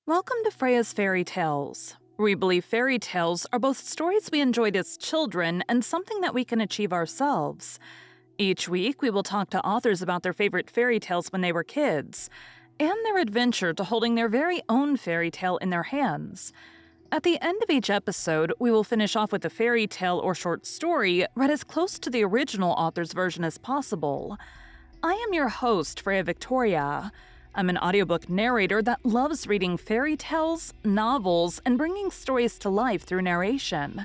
Welcome to Freya's Fairy Tales. We believe fairy tales are both stories we enjoyed as children and something that we can achieve ourselves. Each week, we will talk to authors about their favorite fairy tales when they were kids, and their adventure to holding their very own fairy tale in their hands. At the end of each episode, we will finish off with a fairy tale or short story read as close to the original author's version as possible. I am your host, Freya Victoria. I'm an audiobook narrator that loves reading fairy tales, novels, and bringing stories to life through narration.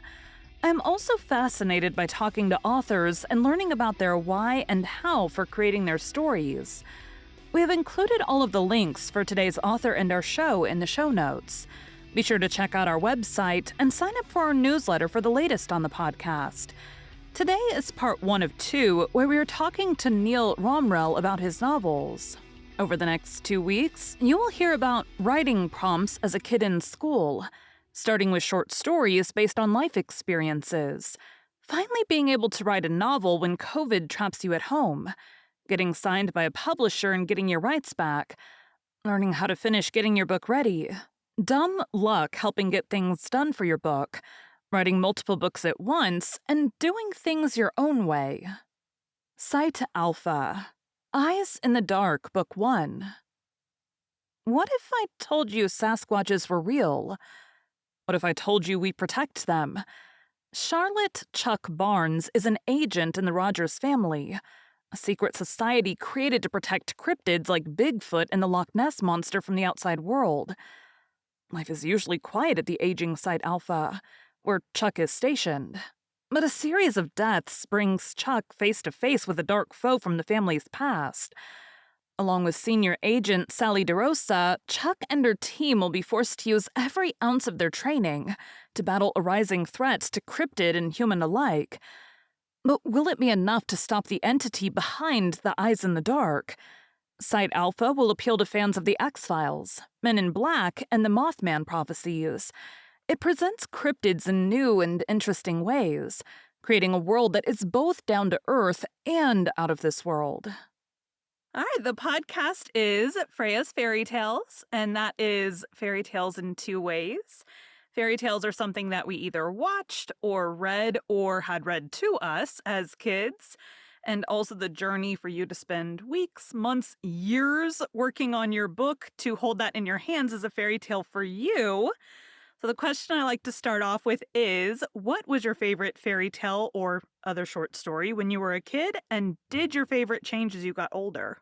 I'm also fascinated by talking to authors and learning about their why and how for creating their stories. We have included all of the links for today's author and our show in the show notes. Be sure to check out our website and sign up for our newsletter for the latest on the podcast. Today is part 1 of 2, where we are talking to Neal Romriell about his novels. Over the next 2 weeks, you will hear about writing prompts as a kid in school, starting with short stories based on life experiences, finally being able to write a novel when COVID traps you at home, getting signed by a publisher and getting your rights back, learning how to finish getting your book ready, dumb luck helping get things done for your book, writing multiple books at once, and doing things your own way. Sight Alpha. Eyes in the Dark, Book 1. What if I told you Sasquatches were real? What if I told you we protect them? Charlotte Chuck Barnes is an agent in the Rogers family, a secret society created to protect cryptids like Bigfoot and the Loch Ness Monster from the outside world. Life is usually quiet at the aging Site Alpha, where Chuck is stationed. But a series of deaths brings Chuck face to face with a dark foe from the family's past. Along with senior agent Sally DeRosa, Chuck and her team will be forced to use every ounce of their training to battle arising threats to cryptid and human alike. But will it be enough to stop the entity behind the Eyes in the Dark? Site Alpha will appeal to fans of The X-Files, Men in Black, and the Mothman prophecies. It presents cryptids in new and interesting ways, creating a world that is both down to earth and out of this world. All right, the podcast is Freya's Fairy Tales, and that is fairy tales in 2 ways. Fairy tales are something that we either watched or read or had read to us as kids, and also the journey for you to spend weeks, months, years working on your book to hold that in your hands as a fairy tale for you. So the question I like to start off with is, what was your favorite fairy tale or other short story when you were a kid, and did your favorite change as you got older?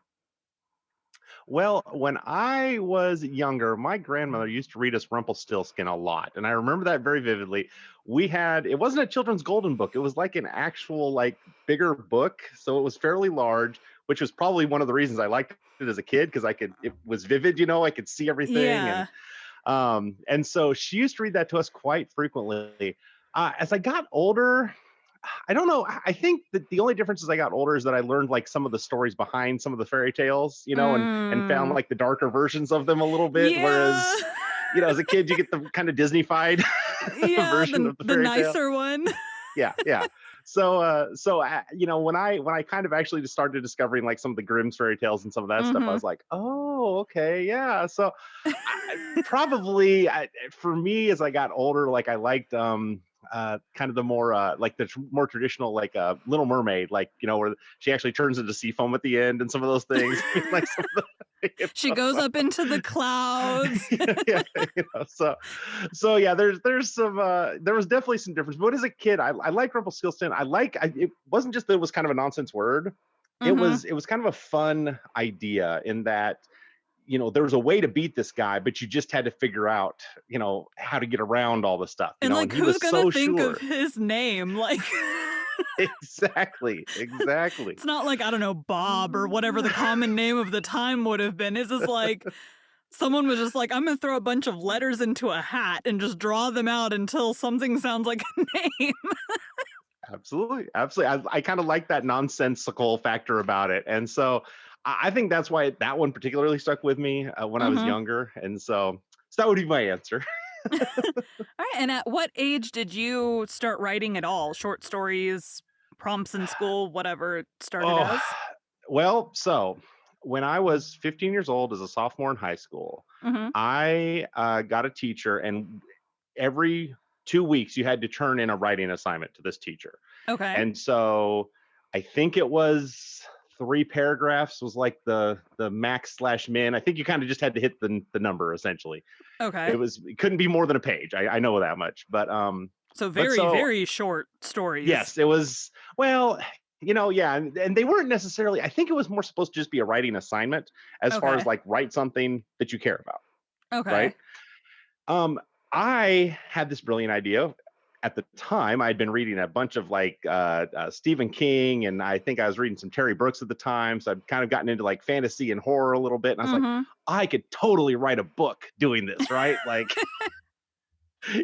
Well, when I was younger, my grandmother used to read us Rumpelstiltskin a lot, and I remember that very vividly. It wasn't a children's golden book, it was like an actual, like, bigger book, so it was fairly large, which was probably one of the reasons I liked it as a kid because it was vivid, I could see everything, Yeah. and so she used to read that to us quite frequently. As I got older, I don't know. I think that the only difference as I got older is that I learned like some of the stories behind some of the fairy tales, and found Mm. like the darker versions of them a little bit. Yeah. Whereas, as a kid, you get the kind of Disney-fied Yeah, version the of the the fairy tale. nicer one. Yeah, yeah. When I kind of actually just started discovering like some of the Grimm's fairy tales and some of that stuff, I Mhm. was like, oh, okay, yeah. So for me, as I got older, like I liked kind of the more like the more traditional like Little Mermaid, like where she actually turns into sea foam at the end and some of those things. Like some of the She goes up into the clouds. yeah, so yeah, there was definitely some difference. But as a kid, I like Rumpelstiltskin. It wasn't just that it was kind of a nonsense word. It Mhm. was it was kind of a fun idea in that there was a way to beat this guy, but you just had to figure out, how to get around all the stuff, And, like, and he who's was gonna so think of sure. his name? Like, Exactly, exactly. it's not like, I don't know, Bob or whatever the common name of the time would have been. It's just like someone was just like, "I'm gonna throw a bunch of letters into a hat and just draw them out until something sounds like a name." Absolutely, absolutely. I kind of like that nonsensical factor about it, and so I think that's why that one particularly stuck with me when I was Mhm. younger, and so that would be my answer. Alright, and at what age did you start writing at all? Short stories, prompts in school, whatever it started Oh, as? well, so when I was 15 years old as a sophomore in high school, Mhm. I got a teacher, and every 2 weeks you had to turn in a writing assignment to this teacher. Okay. And so I think it was 3 paragraphs was like the max slash min. I think you kind of just had to hit the number essentially. Okay. It couldn't be more than a page. I know that much. So But very, so very short stories. yes, it was, well, yeah, and they weren't necessarily, I think it was more supposed to just be a writing assignment as far as Okay. like write something that you care about, right? Okay. Um, I had this brilliant idea. At the time, I'd been reading a bunch of like Stephen King, and I think I was reading some Terry Brooks at the time. So I'd kind of gotten into like fantasy and horror a little bit. And I was like, Mhm. I could totally write a book doing this, right? Like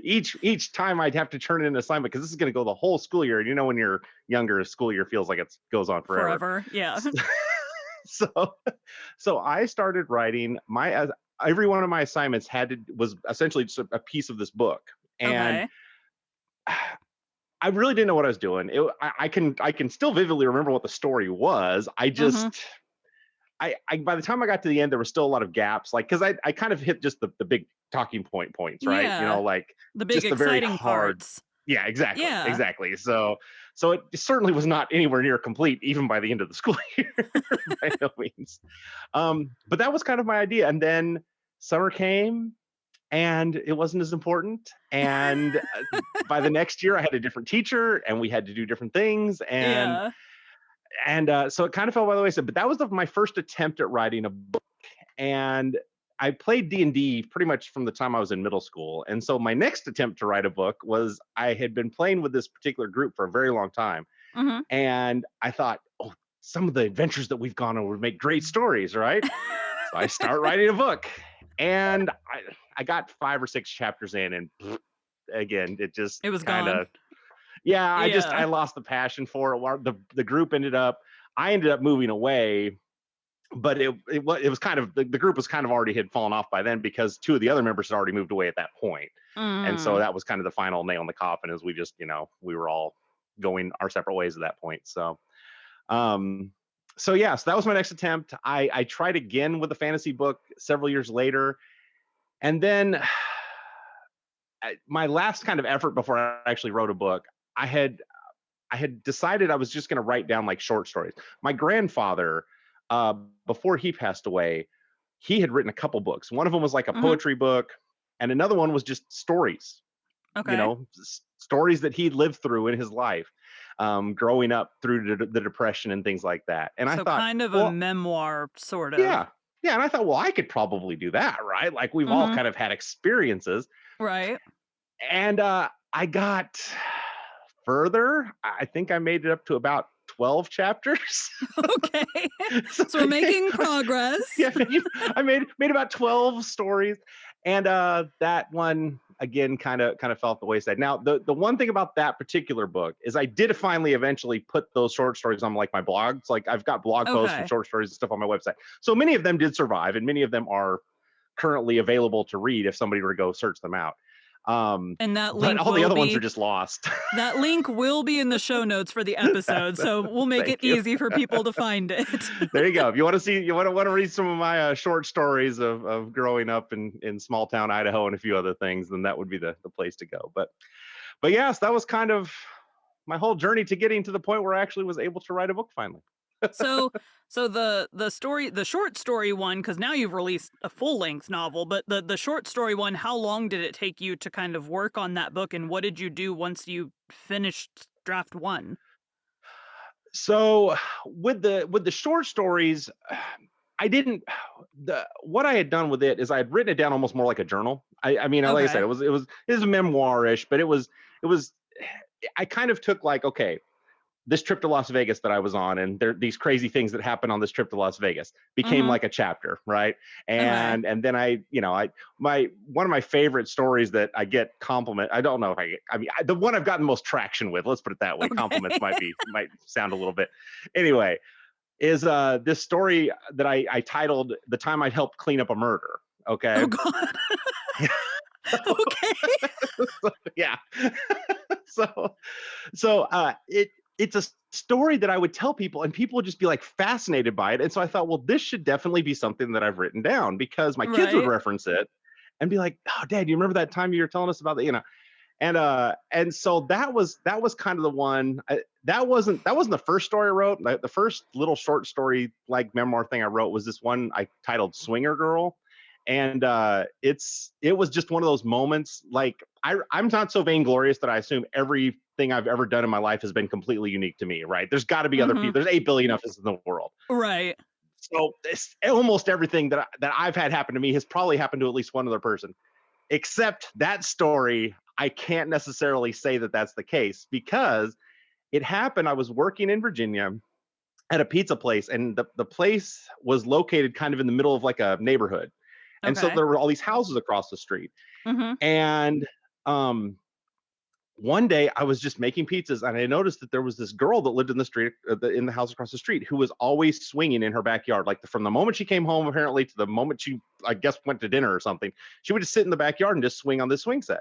each time I'd have to turn in an assignment because this is going to go the whole school year. And when you're younger, school year feels like it goes on forever. Forever. Yeah. so so I started writing every one of my assignments was essentially just a piece of this book. And Okay. I really didn't know what I was doing. I can still vividly remember what the story was. Mhm. I by the time I got to the end, there was still a lot of gaps, like because I kind of hit just the big talking points, right? Yeah. Like The big just the very exciting hard. parts. Yeah, exactly, Yeah. exactly. So it certainly was not anywhere near complete, even by the end of the school year, by no means. But that was kind of my idea, and then summer came, and it wasn't as important. And by the next year, I had a different teacher, and we had to do different things, Yeah. and so it kind of fell by the wayside. But that was my first attempt at writing a book, and I played D&D pretty much from the time I was in middle school. And so my next attempt to write a book was I had been playing with this particular group for a very long time, Mhm. and I thought, oh, some of the adventures that we've gone on would make great stories, right? So I start writing a book, and I got 5 or 6 chapters in, and again, it just It was kind gone. of, yeah, I Yeah. lost the passion for it. The group I ended up moving away, but it was kind of the group was kind of already had fallen off by then because two of the other members had already moved away at that point, and so Mm. that was kind of the final nail in the coffin, as we just we were all going our separate ways at that point. Um, so yeah, so that was my next attempt. I tried again with a fantasy book several years later, and then my last kind of effort before I actually wrote a book, I had I had decided I was just going to write down like short stories. My grandfather, uh, before he passed away, he had written a couple books. One of them was like a Mhm. poetry book, and another one was just stories. Okay. Stories that he lived through in his life, growing up through the depression and things like that. And I So thought, kind of a well, memoir, sort of. yeah, yeah. And I thought, well, I could probably do that, right? Like we've all Mhm. kind of had experiences, Right. and I got further. I think I made it up to about 12 chapters. Okay. So So we're making progress. yeah, I made about 12 stories, and that one again kind of fell off the wayside. Now, the one thing about that particular book is I did finally eventually put those short stories on like my blogs. Like I've got blog posts and Okay. short stories and stuff on my website. So many of them did survive, and many of them are currently available to read if somebody were to go search them out. And that But link all the will other ones are be just lost. that link will be in the show notes for the episode, so we'll make it Thank you. easy for people to find it. There you go. If you want to see, you want to read some of my short stories of growing up in small town Idaho and a few other things, then that would be the place to go. But yes, that was kind of my whole journey to getting to the point where I actually was able to write a book finally. So so the short story one, because now you've released a full-length novel, but the short story one, how long did it take you to kind of work on that book, and what did you do once you finished draft 1? So with the short stories, I didn't the what I had done with it is I had written it down almost more like a journal. I mean, like I said, Okay. it was a memoir-ish, but it was I kind of took like, okay, this trip to Las Vegas that I was on, and there these crazy things that happened on this trip to Las Vegas became Mhm. like a chapter, right? Okay. And then I my one of my favorite stories that I get compliment. I don't know if I mean the one I've gotten most traction with. Let's put it that way. Okay. Compliments might sound a little bit. Anyway, is this story that I titled "The Time I Helped Clean Up a Murder." Okay. Oh god. Okay. Yeah. so so it it's a story that I would tell people, and people would just be like fascinated by it. And so I thought, well, this should definitely be something that I've written down because my kids would Right. reference it and be like, "Oh, Dad, you remember that time you were telling us about that?" And so that was kind of the one. That wasn't the first story I wrote. Like, the first little short story like memoir thing I wrote was this one I titled "Swinger Girl," and it was just one of those moments. Like, I'm not so vainglorious that I assume everything I've ever done in my life has been completely unique to me. Right? There's got to be other Mhm. people. There's 8 billion of us in the world. Right. So almost everything that I've had happen to me has probably happened to at least one other person. Except that story, I can't necessarily say that that's the case because it happened. I was working in Virginia at a pizza place, and the place was located kind of in the middle of like a neighborhood. And so Okay. there were all these houses across the street. Mhm. And um, one day I was just making pizzas, and I noticed that there was this girl that lived in the street, in the house across the street, who was always swinging in her backyard. Like, from the moment she came home, apparently, to the moment she, I guess, went to dinner or something, she would just sit in the backyard and just swing on this swing set,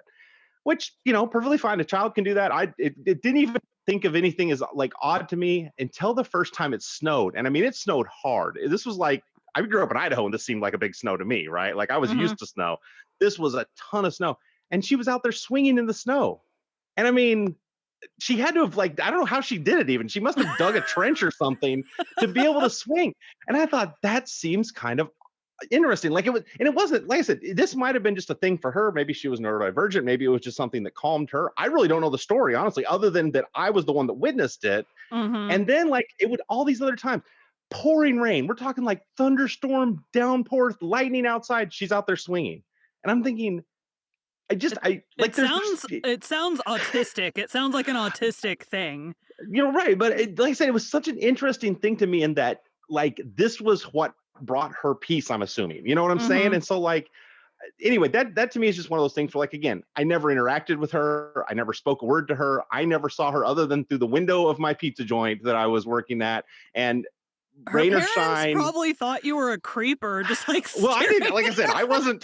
which, perfectly fine. A child can do that. It didn't even think of anything as like odd to me until the first time it snowed. And I mean, it snowed hard. This was like, I grew up in Idaho, and this seemed like a big snow to me, right? Like, I was Mhm. used to snow. This was a ton of snow. And she was out there swinging in the snow. And I mean, she had to have, like, I don't know how she did it even. She must have dug a trench or something to be able to swing. And I thought that seems kind of interesting. Like, it wasn't, like I said, this might have been just a thing for her. Maybe she was neurodivergent. Maybe it was just something that calmed her. I really don't know the story, honestly, other than that I was the one that witnessed it. Mhm. And then, like, it would all these other times, pouring rain. We're talking like thunderstorm, downpour, lightning outside. She's out there swinging. And I'm thinking, It I it like, sounds it sounds autistic. It sounds like an autistic thing. right. But like I said, it was such an interesting thing to me in that, like, this was what brought her peace, I'm assuming. You know what I'm saying? Mhm. And so, like, anyway, that to me is just one of those things where, like, again, I never interacted with her. I never spoke a word to her. I never saw her other than through the window of my pizza joint that I was working at. And Her rain or parents shine, probably thought you were a creeper just, like, well, I staring didn't, like I said, I wasn't.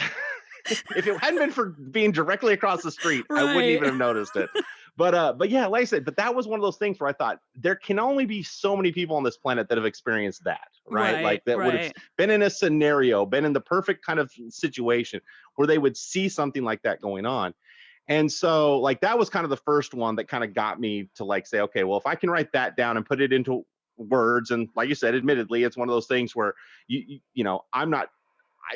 If it hadn't been for being directly across the street, I wouldn't Right. even have noticed it. But yeah, like I said, but that was one of those things where I thought there can only be so many people on this planet that have experienced that, right? Right, Like, that would have right. been in a scenario, been in the perfect kind of situation where they would see something like that going on. And so, like, that was kind of the first one that kind of got me to, like, say, okay, well, if I can write that down and put it into words, and like you said, admittedly, it's one of those things where I'm not,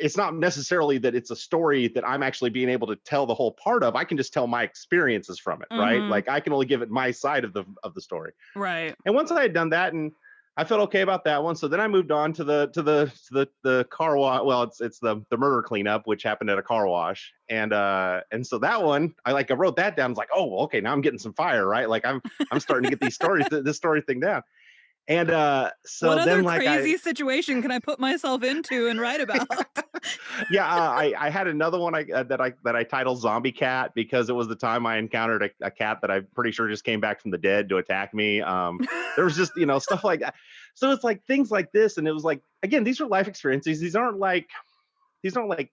it's not necessarily that it's a story that I'm actually being able to tell the whole part of. I can just tell my experiences from it, right? Mhm. Like, I can only give it my side of the story. Right. And once I had done that, and I felt okay about that one, so then I moved on to the car wash. Well, it's the murder cleanup, which happened at a car wash, and so that one, I wrote that down. It's like, oh, well, okay, now I'm getting some fire, right? Like, I'm starting to get these stories, this story thing down. And What so other then, like, I crazy situation can I put myself into and write about? yeah, I had another one that I titled "Zombie Cat" because it was the time I encountered a cat that I'm pretty sure just came back from the dead to attack me. There was just, stuff like that. So it's like things like this, and it was like, again, these are life experiences. These aren't like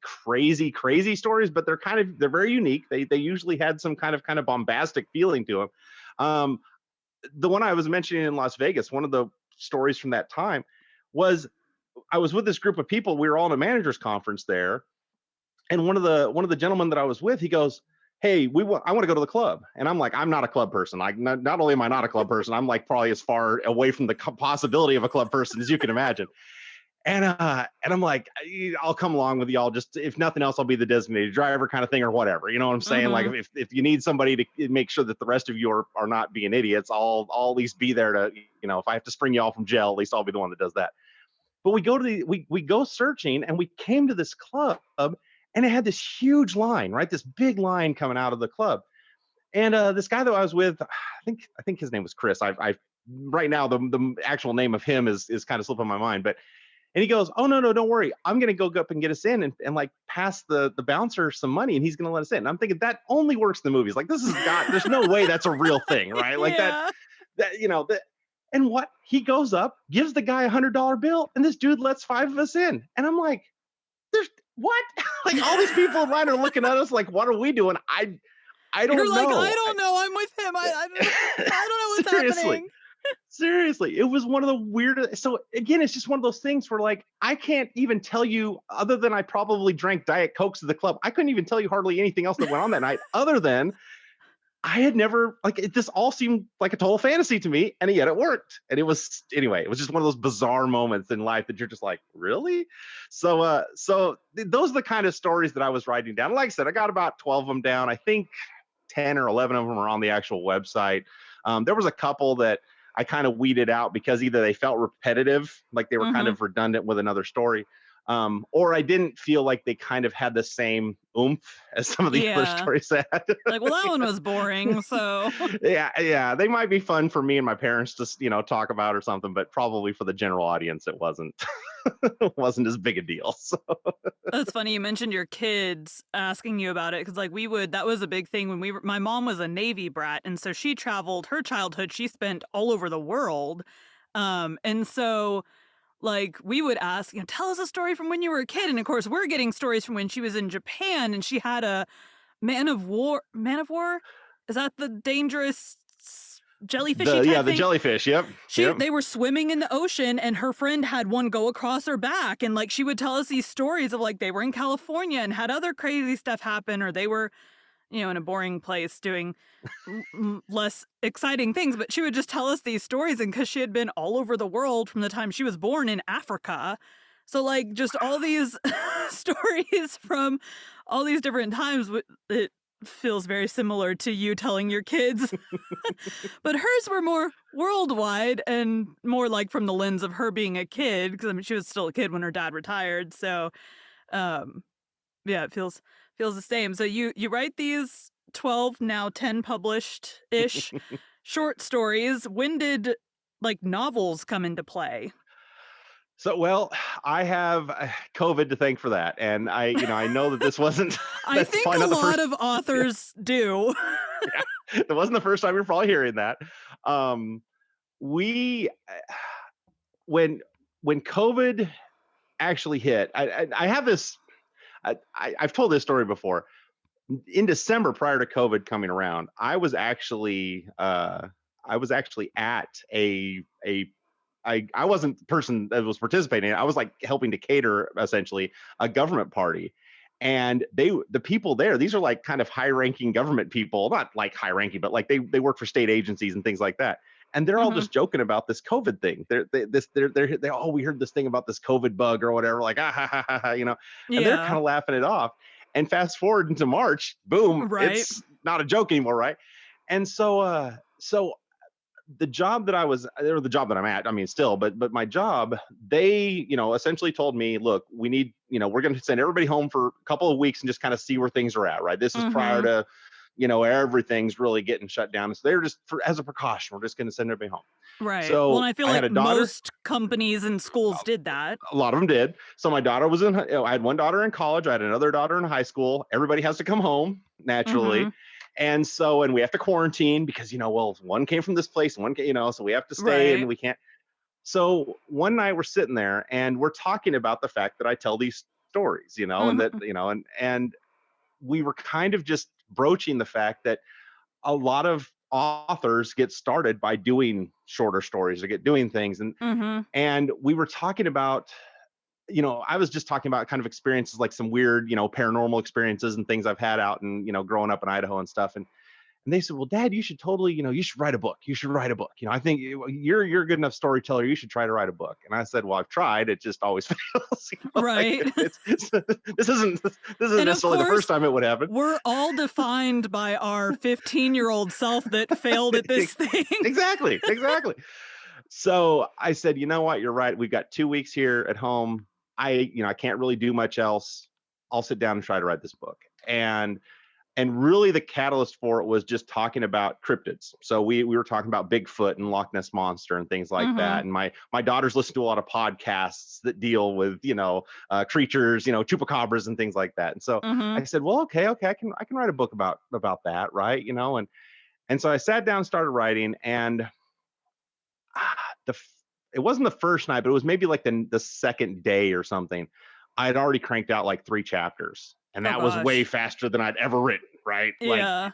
crazy stories, but they're very unique. They usually had some kind of bombastic feeling to them. Um, the one I was mentioning in Las Vegas, one of the stories from that time was, I was with this group of people. We were all in a managers conference there, and one of the gentlemen that I was with, he goes, "Hey, I want to go to the club." And I'm like, I'm not a club person. Like, not only am I not a club person, I'm like probably as far away from the possibility of a club person as you can imagine. And I'm like, I'll come along with y'all. Just, if nothing else, I'll be the designated driver kind of thing, or whatever. You know what I'm saying? Like, Mhm. if you need somebody to make sure that the rest of you are not being idiots, I'll at least be there to, if I have to spring y'all from jail, at least I'll be the one that does that. But we go searching, and we came to this club, and it had this huge line, right? This big line coming out of the club. And this guy that I was with, I think his name was Chris. I right now the actual name of him is kind of slipping my mind, but, and he goes, "Oh, no, don't worry. I'm gonna go up and get us in, and like pass the bouncer some money, and he's gonna let us in." And I'm thinking that only works in the movies. Like, there's no way that's a real thing, right? Like, that Yeah. that you know that and what he goes up, gives the guy $100 bill, and this dude lets five of us in. And I'm like, there's what? Like, all these people in line are looking at us like, what are we doing? I You're don't like, "I know. don't know, I'm with him. I don't know what's Seriously. happening." Seriously, it was one of the weirdest. So again, it's just one of those things where like I can't even tell you other than I probably drank Diet Cokes at the club. I couldn't even tell you hardly anything else that went on that night other than I had never like this all seemed like a total fantasy to me, and yet it worked. And it was anyway, it was just one of those bizarre moments in life that you're just like, really? Those are the kind of stories that I was writing down. Like I said, I got about 12 of them down. I think 10 or 11 of them are on the actual website. There was a couple that I kind of weeded out because either they felt repetitive, like they were kind Mhm. of redundant with another story, or I didn't feel like they kind of had the same oomph as some of the other Yeah. stories had. Like, well, that one was boring, so Yeah, they might be fun for me and my parents to talk about or something, but probably for the general audience, it wasn't. It wasn't as big a deal. So. That's funny you mentioned your kids asking you about it, because like, we would that was a big thing when we were my mom was a Navy brat, and so she traveled her childhood, she spent all over the world, and so, like, we would ask, "Tell us a story from when you were a kid," and, of course, we're getting stories from when she was in Japan, and she had a Man of War? Is that the dangerous jellyfishy type The thing? jellyfish. Yep, yep. They were swimming in the ocean and her friend had one go across her back, and, like, she would tell us these stories of, like, they were in California and had other crazy stuff happen, or they were, in a boring place doing less exciting things, but she would just tell us these stories, and because she had been all over the world from the time she was born in Africa, so, like, just all these stories from all these different times, it feels very similar to you telling your kids, but hers were more worldwide and more, like, from the lens of her being a kid, because I mean, she was still a kid when her dad retired, so, um, yeah, it feels the same. So you write these 12, now 10 published-ish short stories. When did, like, novels come into play? So, well, I have COVID to thank for that, and I know that this wasn't. I That's think probably a not the lot first. of authors do. Yeah, it wasn't the first time you're probably hearing that. Um, we when when COVID actually hit, I have this. I've told this story before. In December, prior to COVID coming around, I was actually at a I wasn't the person that was participating. I was like helping to cater essentially a government party. And the people there, these are like kind of high ranking government people, not like high ranking, but like they work for state agencies and things like that. And they're all Mhm. just joking about this COVID thing. Oh, we heard this thing about this COVID bug or whatever, like ha ha ha ha. And they're kind Yeah. of laughing it off. And fast forward into March, boom, Right. it's not a joke anymore, right? And so the job that I was, or the job that I'm at, I mean, still, but my job, they, essentially told me, look, we need, we're going to send everybody home for a couple of weeks and just kind of see where things are at, right? This is prior Mhm. to, everything's really getting shut down. So they were just as a precaution, we're just going to send everybody home. Right. Well, and So I feel I had like a daughter. most companies and schools did that. A lot of them did. So my daughter was in. I had one daughter in college. I had another daughter in high school. Everybody has to come home naturally, Mhm. and we have to quarantine because well, one came from this place, and one came, so we have to stay, and Right. we can't. So one night we're sitting there and we're talking about the fact that I tell these stories, and that Mhm. and we were kind of just broaching the fact that a lot of authors get started by doing shorter stories or get doing things, Mhm. and we were talking about I was just talking about kind of experiences like some weird, paranormal experiences and things I've had out and, growing up in Idaho and stuff. And they said, well, Dad, you should totally, you should write a book. You should write a book. I think you're a good enough storyteller. You should try to write a book. And I said, well, I've tried. It just always fails. Like Right. this isn't And of necessarily the first course, time it would happen. we're all defined by our 15-year-old self that failed at this thing. Exactly. Exactly. So I said, you know what? You're right. We've got 2 weeks here at home. I can't really do much else. I'll sit down and try to write this book. And really the catalyst for it was just talking about cryptids. So we were talking about Bigfoot and Loch Ness monster and things like that. Mhm. And my daughters listen to a lot of podcasts that deal with creatures, chupacabras and things like that. And so I Mhm. said, well, okay, I can write a book about that, right? And so I sat down, started writing, and the it wasn't the first night, but it was maybe like the second day or something. I had already cranked out like 3 chapters, and Oh that was way gosh. faster than I'd ever written, right? Like, Yeah.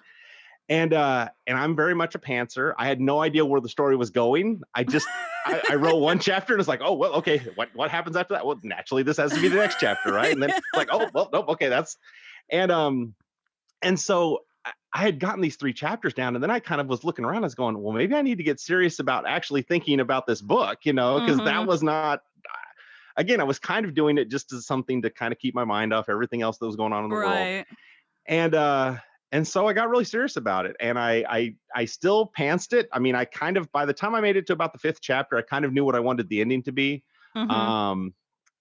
And I'm very much a pantser. I had no idea where the story was going. I wrote one chapter and it's like, oh well, okay, what happens after that? Well, naturally this has to be the next chapter, right? And then it's like, oh well, nope, okay, that's and so I had gotten these 3 chapters down, and then I kind of was looking around. I was going, well, maybe I need to get serious about actually thinking about this book, because that Mhm. was not. Again, I was kind of doing it just as something to kind of keep my mind off everything else that was going on in the world, Right. and so I got really serious about it, and I still pantsed it. I mean, I kind of by the time I made it to about the 5th chapter, I kind of knew what I wanted the ending to be, Mhm. um,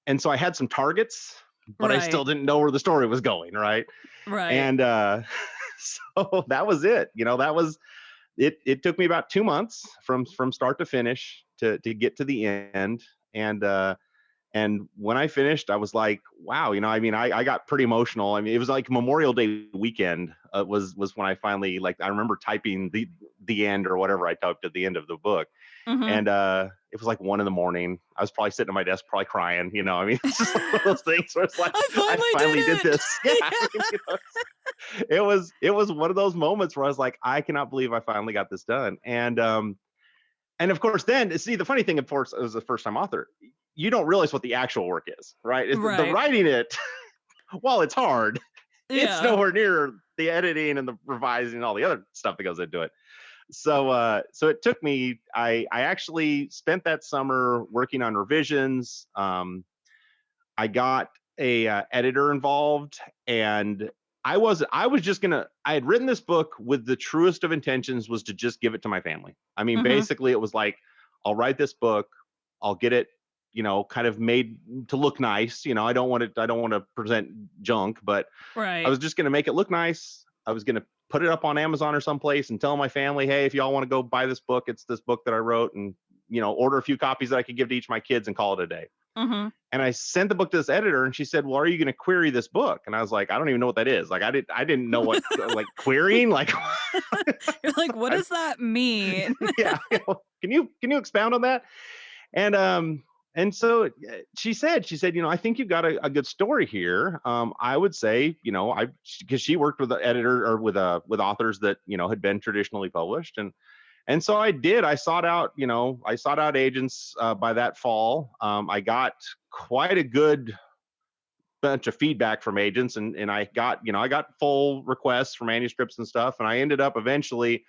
and so I had some targets, but I Right. still didn't know where the story was going, right? Right. And so that was it. That was it. It took me about 2 months from start to finish to get to the end, and when I finished, I was like, wow, I mean, I got pretty emotional. I mean, it was like Memorial Day weekend, was when I finally, like, I remember typing the end or whatever I typed at the end of the book. Mhm. And it was like 1 in the morning. I was probably sitting at my desk, probably crying. I mean, it's just like one of those things where it's like, I I finally finally did did it. this. Yeah, I mean, it was one of those moments where I was like, I cannot believe I finally got this done. And of course, then see the funny thing, of course, as a first time author, you don't realize what the actual work is, right? It's the Right. writing it, while it's hard, it's Yeah. nowhere near the editing and the revising and all the other stuff that goes into it. So it took me. I actually spent that summer working on revisions. I got a editor involved, and I was just gonna. I had written this book with the truest of intentions, was to just give it to my family. I mean, Mhm. basically, it was like, I'll write this book, I'll get it, kind of made to look nice. I don't want it. I don't want to present junk, but I Right. was just gonna make it look nice. I was gonna put it up on Amazon or someplace and tell my family, hey, if y'all want to go buy this book, it's this book that I wrote, and order a few copies that I could give to each of my kids and call it a day. Mhm. And I sent the book to this editor, and she said, "Well, are you going to query this book?" And I was like, "I don't even know what that is. Like, I didn't know what like querying. Like, You're like, "What I, does that mean?" yeah, can you expound on that?" And so she said, I think you've got a good story here. I would say, I because she worked with the editor or with authors that had been traditionally published, and so I did. I sought out agents by that fall. I got quite a good bunch of feedback from agents, and I got full requests for manuscripts and stuff, and I ended up eventually.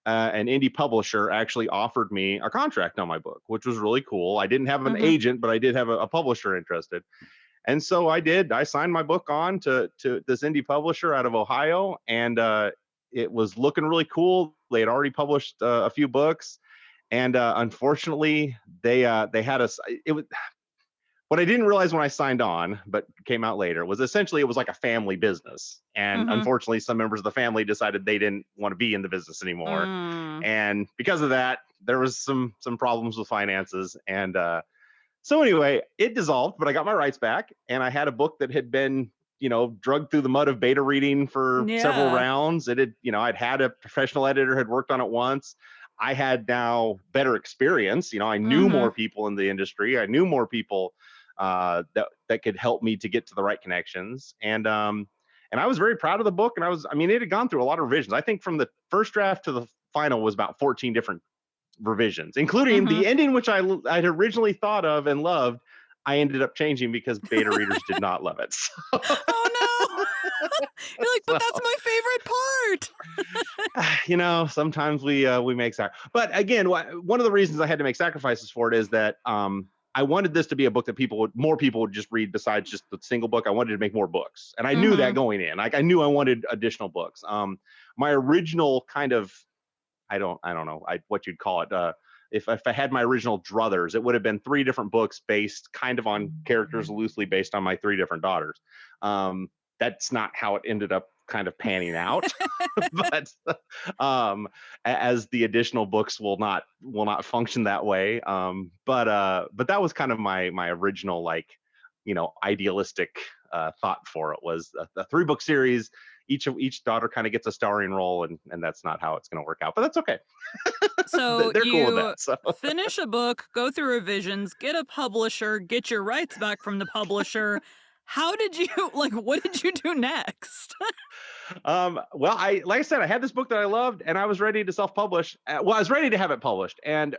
An indie publisher actually offered me a contract on my book, which was really cool. I didn't have an Mhm. agent, but I did have a publisher interested, and so I did. I signed my book on to this indie publisher out of Ohio, and it was looking really cool. They had already published a few books, and unfortunately, they had us. It was what I didn't realize when I signed on, but came out later, was essentially it was like a family business, and Mhm. unfortunately, some members of the family decided they didn't want to be in the business anymore, Mm. and because of that, there was some problems with finances, and so anyway, it dissolved, but I got my rights back, and I had a book that had been, drugged through the mud of beta reading for several Yeah. rounds. It had, I'd had a professional editor had worked on it once. I had now better experience. I knew more Mhm. people in the industry. I knew more people that could help me to get to the right connections. And I was very proud of the book. And I mean, it had gone through a lot of revisions. I think from the first draft to the final was about 14 different revisions, including Mhm. the ending, which I'd originally thought of and loved. I ended up changing because beta readers did not love it. Oh, no. You're like, "But So, that's my favorite part." sometimes we make but again, one of the reasons I had to make sacrifices for it is that I wanted this to be a book that more people would just read besides just the single book. I wanted to make more books, and I knew that Mhm. going in. Like, I knew I wanted additional books. My original kind of, I don't know what you'd call it. If I had my original druthers, it would have been 3 different books based kind of on characters loosely based on my 3 different daughters. That's not how it ended up kind of panning out, but as the additional books will not function that way. But that was kind of my original, like, idealistic thought for it, was a 3-book series. Each daughter kind of gets a starring role, and that's not how it's going to work out. But that's okay. So They're cool with you that. So finish a book, go through revisions, get a publisher, get your rights back from the publisher. How did you like, what did you do next? Well, like I said, I had this book that I loved, and I was ready to self-publish. Well, I was ready to have it published, and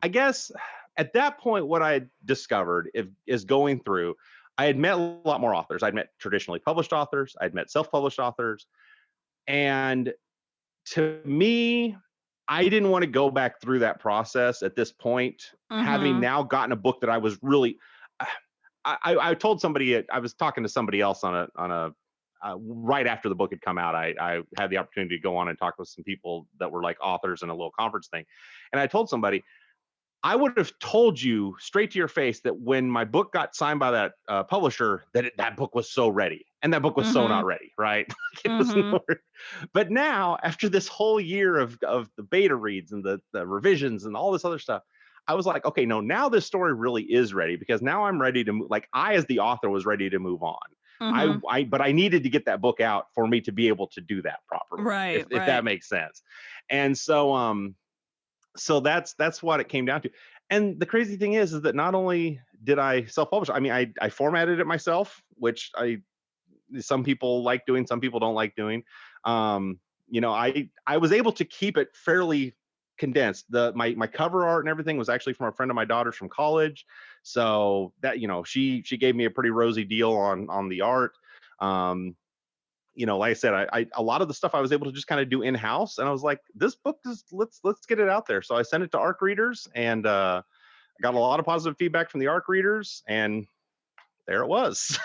I guess at that point, what I discovered is going through. I had met a lot more authors. I'd met traditionally published authors. I'd met self-published authors, and to me, I didn't want to go back through that process at this point, having Mhm. now gotten a book that I was really. I told somebody, I was talking to somebody else on a right after the book had come out. I had the opportunity to go on and talk with some people that were like authors in a little conference thing, and I told somebody I would have told you straight to your face that when my book got signed by that publisher, that book was so ready, and that book was so not Mhm. ready, right? It was Mhm. but now, after this whole year of the beta reads and the revisions and all this other stuff, I was like, okay, no, now this story really is ready because now I'm ready to move. Like I, as the author, was ready to move on. Mhm. But I needed to get that book out for me to be able to do that properly, Right, if that right. makes sense. And so that's what it came down to. And the crazy thing is that not only did I self-publish, I mean, I formatted it myself, which I some people like doing, some people don't like doing. Um, I was able to keep it fairly condensed. My cover art and everything was actually from a friend of my daughter's from college, so that she gave me a pretty rosy deal on the art. Um, like I said, I a lot of the stuff I was able to just kind of do in house, and I was like, this book is let's get it out there. So I sent it to ARC readers, and I got a lot of positive feedback from the ARC readers, and there it was.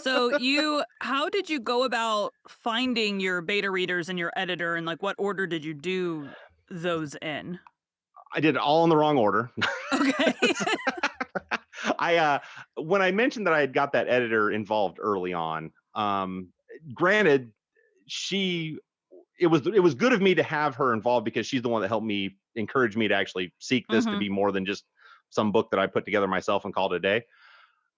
So how did you go about finding your beta readers and your editor, and like what order did you do those in? I did it all in the wrong order. Okay. I When I mentioned that I had got that editor involved early on, granted, she it was good of me to have her involved because she's the one that helped me encourage me to actually seek this to Mhm. be more than just some book that I put together myself and called it a day.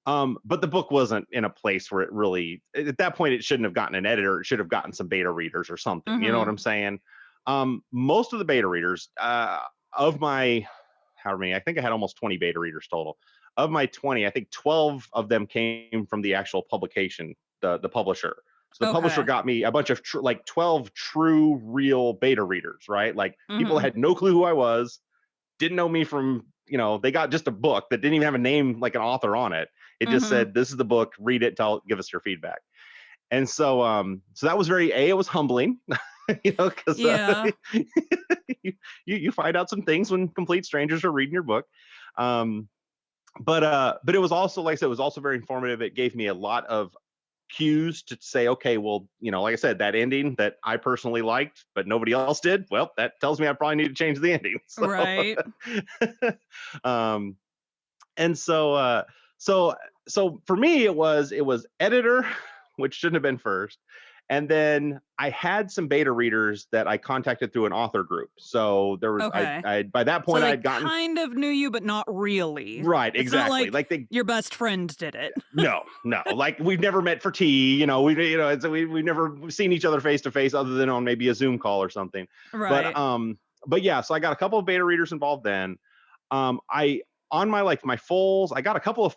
But the book wasn't in a place where it really, at that point, it shouldn't have gotten an editor. It should have gotten some beta readers or something. You know what Mhm. I'm saying? Most of the beta readers, of my, however many, I think I had almost 20 beta readers total. Of my 20, I think 12 of them came from the actual publication, the publisher. So the publisher Okay. got me a bunch of like 12 true, real beta readers, right? Like people Mhm. had no clue who I was, didn't know me from, they got just a book that didn't even have a name like an author on it. It just Mhm. said, this is the book, read it, give us your feedback. And so that was it was humbling, because Yeah. you find out some things when complete strangers are reading your book. Um, but it was also, like I said, it was also very informative. It gave me a lot of cues to say, okay, well, like I said, that ending that I personally liked, but nobody else did. Well, that tells me I probably need to change the ending. So, Right. um, and so so for me, it was editor, which shouldn't have been first, and then I had some beta readers that I contacted through an author group. So there was Okay. I by that So point I they had gotten. kind of knew you, but not really. Right, It's not exactly, like like they. your best friend did it. No, no. Like we've never met for tea. We've never seen each other face to face other than on maybe a Zoom call or something. But Right. um, but yeah. So I got a couple of beta readers involved then. I on my like my fulls, I got a couple of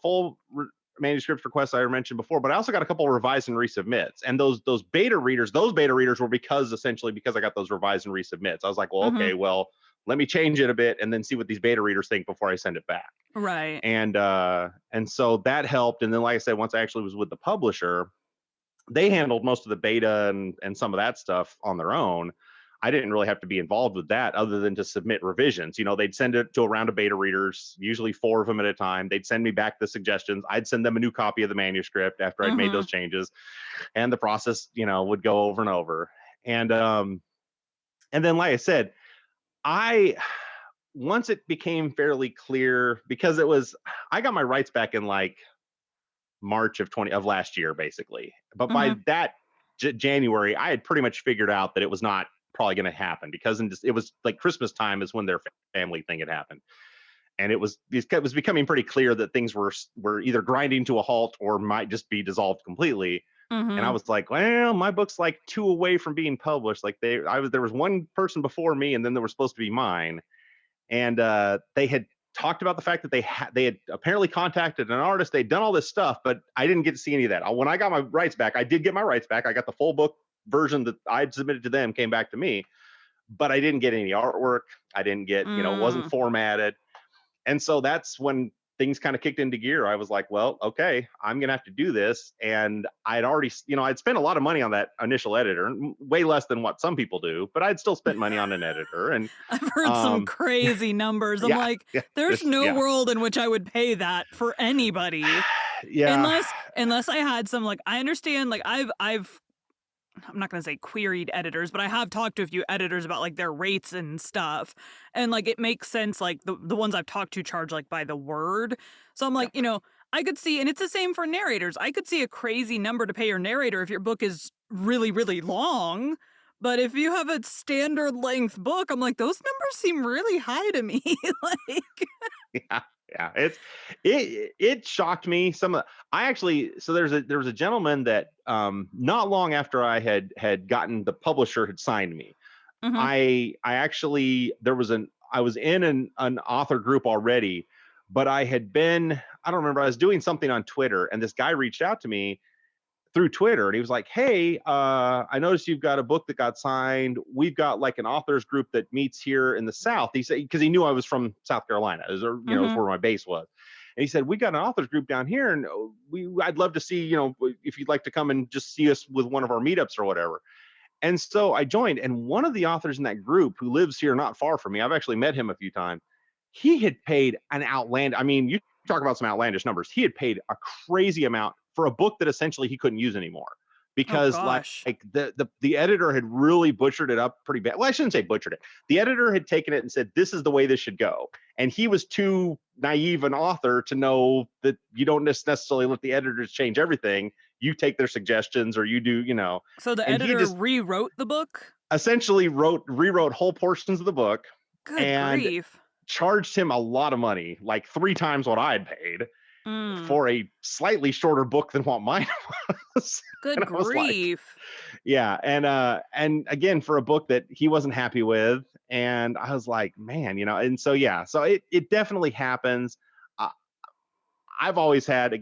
manuscript requests I mentioned before, but I also got a couple of revised and resubmits. And those beta readers were essentially because I got those revised and resubmits. I was like, well, Mhm. okay, well, let me change it a bit and then see what these beta readers think before I send it back. Right. And so that helped. And then, like I said, once I actually was with the publisher, they handled most of the beta and some of that stuff on their own. I didn't really have to be involved with that other than to submit revisions. They'd send it to a round of beta readers, usually 4 of them at a time. They'd send me back the suggestions. I'd send them a new copy of the manuscript after I'd made those Mhm. changes, and the process, would go over and over. And then, like I said, I once it became fairly clear because I got my rights back in like March of last year, basically. But by Mhm. that January, I had pretty much figured out that it was not probably going to happen because it was like Christmas time is when their family thing had happened, and it was becoming pretty clear that things were either grinding to a halt or might just be dissolved completely. And I Mhm. was like, well, my book's like 2 away from being published. Like there was one person before me, and then there was supposed to be mine, and they had talked about the fact that they had apparently contacted an artist. They'd done all this stuff, but I didn't get to see any of that. When I got my rights back, I did get my rights back. I got the full book version that I'd submitted to them, came back to me, but I didn't get any artwork. I didn't get, it wasn't Mm. formatted. And so that's when things kind of kicked into gear. I was like, well, okay, I'm going to have to do this. And I'd already, I'd spent a lot of money on that initial editor, way less than what some people do, but I'd still spent money on an editor. And I've heard some um, crazy numbers. I'm yeah, like, yeah, there's no yeah, world in which I would pay that for anybody. yeah, Unless I had some, like, I understand, like, I'm not going to say queried editors, but I have talked to a few editors about like their rates and stuff. And like it makes sense, like the ones I've talked to charge like by the word. So I'm like, yep, I could see, and it's the same for narrators. I could see a crazy number to pay your narrator if your book is really, really long. But if you have a standard length book, I'm like, those numbers seem really high to me. Like, yeah, yeah. It shocked me. I actually, so there was a gentleman that not long after I had gotten, the publisher had signed me. hmm I actually, I was in an author group already, but I don't remember, I was doing something on Twitter, and this guy reached out to me through Twitter, and he was like, "Hey, I noticed you've got a book that got signed. We've got like an authors group that meets here in the South." He said, because he knew I was from South Carolina, it was hmm where my base was. And he said, "We got an authors group down here, and I'd love to see, if you'd like to come and just see us with one of our meetups or whatever." And so I joined, and one of the authors in that group, who lives here not far from me, I've actually met him a few times. He had paid an outland. I mean, you talk about some outlandish numbers. He had paid a crazy amount for a book that essentially he couldn't use anymore, Oh because gosh. the editor had really butchered it up pretty bad. Well, I shouldn't say butchered it. The editor had taken it and said, "This is the way this should go." And he was too naive an author to know that you don't necessarily let the editors change everything. You take their suggestions, or you do, So the and he editor just rewrote the book? essentially rewrote whole portions of the book, Good and grief. charged him a lot of money, like three times what I had paid, Mm. for a slightly shorter book than what mine was. And Good I was like, grief. yeah. And again, for a book that he wasn't happy with. And I was like, man, and so yeah, so it definitely happens. uh, I've always had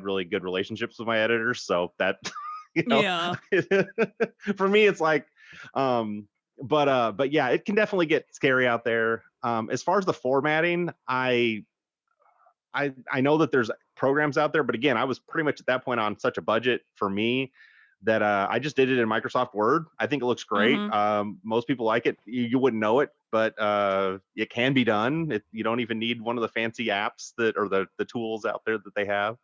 really good relationships with my editors, so that, you know Yeah. for me it's like, um but yeah, it can definitely get scary out there. As far as the formatting, I know that there's programs out there, but again, I was pretty much at that point on such a budget for me that I just did it in Microsoft Word. I think it looks great. Mhm. Most people like it. You wouldn't know it, but it can be done. You don't even need one of the fancy apps that, or the tools out there that they have.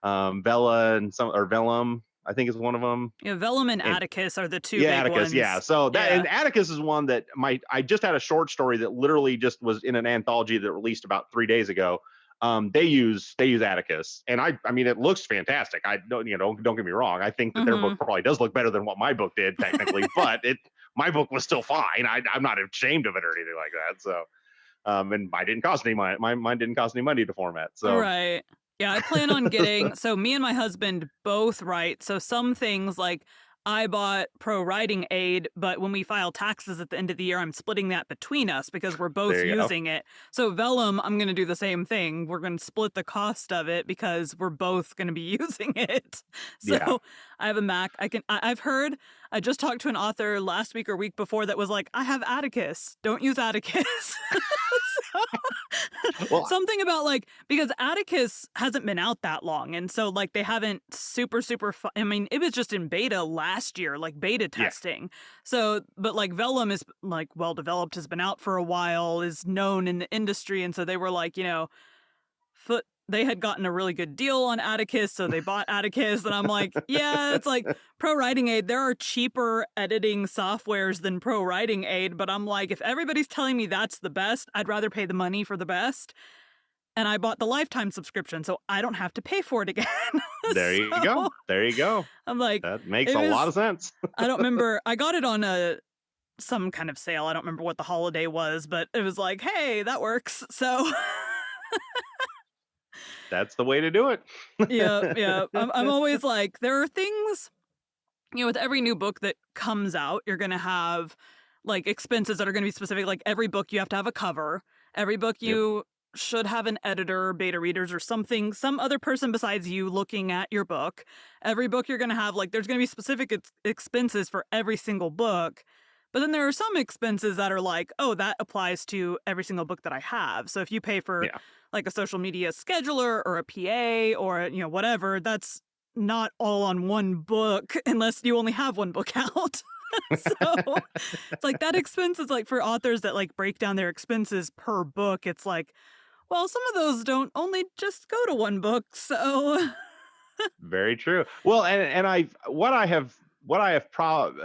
Vela and some, or Vellum, I think is one of them. Yeah, Vellum and And Atticus are the 2 yeah, big Atticus. Yeah. ones. So that, Yeah. and Atticus is one that I just had a short story that literally just was in an anthology that released about 3 days ago. They use Atticus, and I mean, it looks fantastic. I don't, don't get me wrong. I think that their book Mhm. probably does look better than what my book did technically, but my book was still fine. I'm not ashamed of it or anything like that. So, and mine didn't cost any money. Mine didn't cost any money to format. So Right. Yeah, I plan on getting, so me and my husband both write, so some things, like, I bought Pro Writing Aid, but when we file taxes at the end of the year, I'm splitting that between us because we're both there you go. using it. So Vellum, I'm gonna do the same thing. We're gonna split the cost of it because we're both gonna be using it. Yeah. So I have a Mac. I've heard, I just talked to an author last week or week before that was like, "I have Atticus. Don't use Atticus." So Well, something about, like, because Atticus hasn't been out that long, and so, like, they haven't super I mean, it was just in beta last year, like, beta yeah. testing. So, but, like, Vellum is, like, well developed, has been out for a while, is known in the industry, and so they were like, foot they had gotten a really good deal on Atticus, so they bought Atticus, and I'm like, yeah, it's like Pro Writing Aid. There are cheaper editing softwares than Pro Writing Aid, but I'm like, if everybody's telling me that's the best, I'd rather pay the money for the best. And I bought the lifetime subscription, so I don't have to pay for it again. There you go. So There you go. I'm like, That makes it a lot was, of sense. I don't remember, I got it on a some kind of sale. I don't remember what the holiday was, but it was like, hey, that works. So That's the way to do it. yeah, yeah. I'm always like, there are things, with every new book that comes out, you're gonna have like expenses that are gonna be specific. Like every book you have to have a cover. Every book Yep. should have an editor, beta readers, or something, some other person besides you looking at your book. Every book you're going to have, like, there's going to be specific expenses for every single book. But then there are some expenses that are like, oh, that applies to every single book that I have. So if you pay for Yeah. like a social media scheduler or a PA or, whatever, that's not all on one book unless you only have one book out. So it's like that expense is like for authors that like break down their expenses per book. It's like, well, some of those don't only just go to one book. So, Very true. Well, and what I have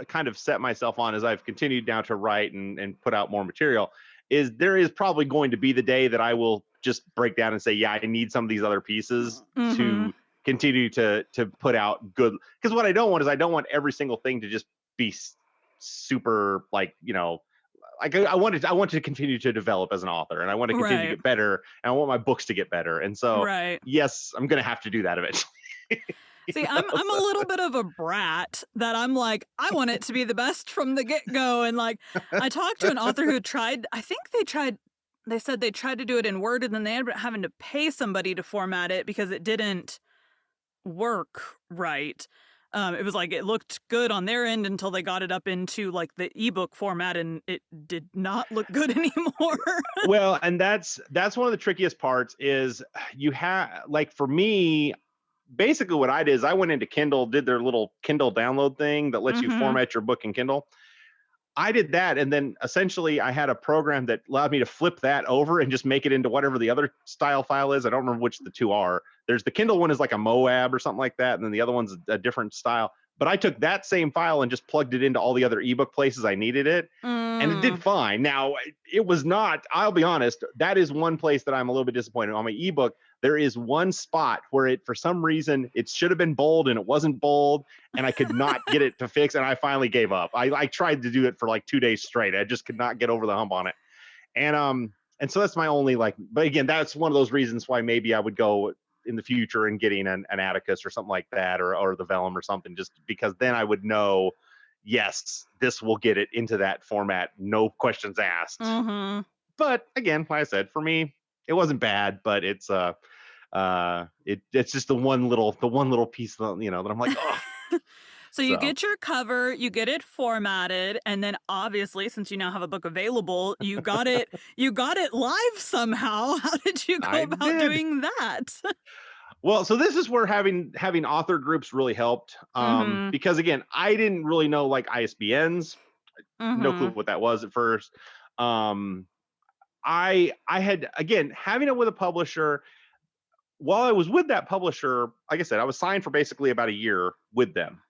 kind of set myself on as I've continued now to write and put out more material is there is probably going to be the day that I will just break down and say, yeah, I need some of these other pieces mm-hmm. to continue to put out good. Because what I don't want is I don't want every single thing to just be super like like I want to continue to develop as an author, and I want to continue to Right. get better, and I want my books to get better. And so Right. yes, I'm gonna have to do that eventually. See, I'm a little bit of a brat that I'm like, I want it to be the best from the get-go, and, like, I talked to an author who tried I think they said they tried to do it in Word, and then they ended up having to pay somebody to format it because it didn't work right. It was like it looked good on their end until they got it up into, like, the ebook format, and it did not look good anymore. Well, and that's one of the trickiest parts is you have like for me, basically what I did is I went into Kindle, did their little Kindle download thing that lets you Mhm. format your book in Kindle. I did that, and then essentially I had a program that allowed me to flip that over and just make it into whatever the other style file is. I don't remember which the two are. There's the Kindle one is like a Moab or something like that, and then the other one's a different style. But I took that same file and just plugged it into all the other ebook places I needed it, and it did Mm. fine. Now, it was not, I'll be honest, that is one place that I'm a little bit disappointed. On my ebook, there is one spot where it, for some reason, it should have been bold and it wasn't bold, and I could not get it to fix, and I finally gave up. I tried to do it for like 2 days straight. I just could not get over the hump on it. And so that's my only like, but again, that's one of those reasons why maybe I would go in the future and getting an Atticus or something like that, or the Vellum or something, just because then I would know, yes, this will get it into that format, no questions asked. Mhm. But again, like I said, for me, it wasn't bad, but it's just the one little piece that that I'm like, oh. So you So get your cover, you get it formatted, and then obviously since you now have a book available, you got it live somehow. How did you go I about did. doing that? Well, so this is where having author groups really helped, Mhm. because again, I didn't really know like ISBNs, no clue Mhm. what that was at first. Um, I had, again, having it with a publisher. While I was with that publisher, like I said, I was signed for basically about a year with them.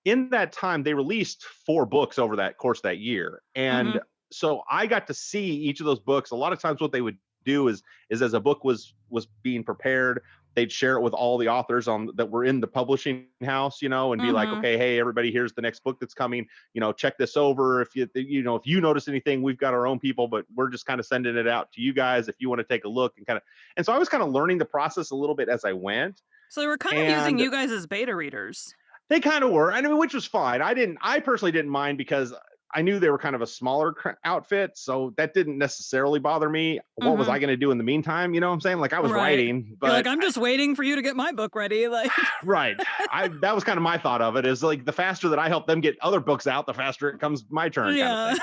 In that time, they released 4 books over that course of that year, and Mhm. so I got to see each of those books. A lot of times, what they would do is as a book was being prepared, they'd share it with all the authors on that were in the publishing house, and be like, Mhm. okay, hey, everybody, here's the next book that's coming. Check this over. If you notice anything, we've got our own people, but we're just kind of sending it out to you guys if you want to take a look and kind of. And so I was kind of learning the process a little bit as I went, So they were kind of using and you guys as beta readers. they kind of were. I mean, which was fine. I personally didn't mind because I knew they were kind of a smaller outfit, so that didn't necessarily bother me. What was Mhm. I going to do in the meantime? You know what I'm saying? Like I was Right. writing, You're like, but "I'm just waiting for you to get my book ready." Like, right. I That was kind of my thought of it, is like the faster that I help them get other books out, the faster it comes my turn, kind of yeah. thing.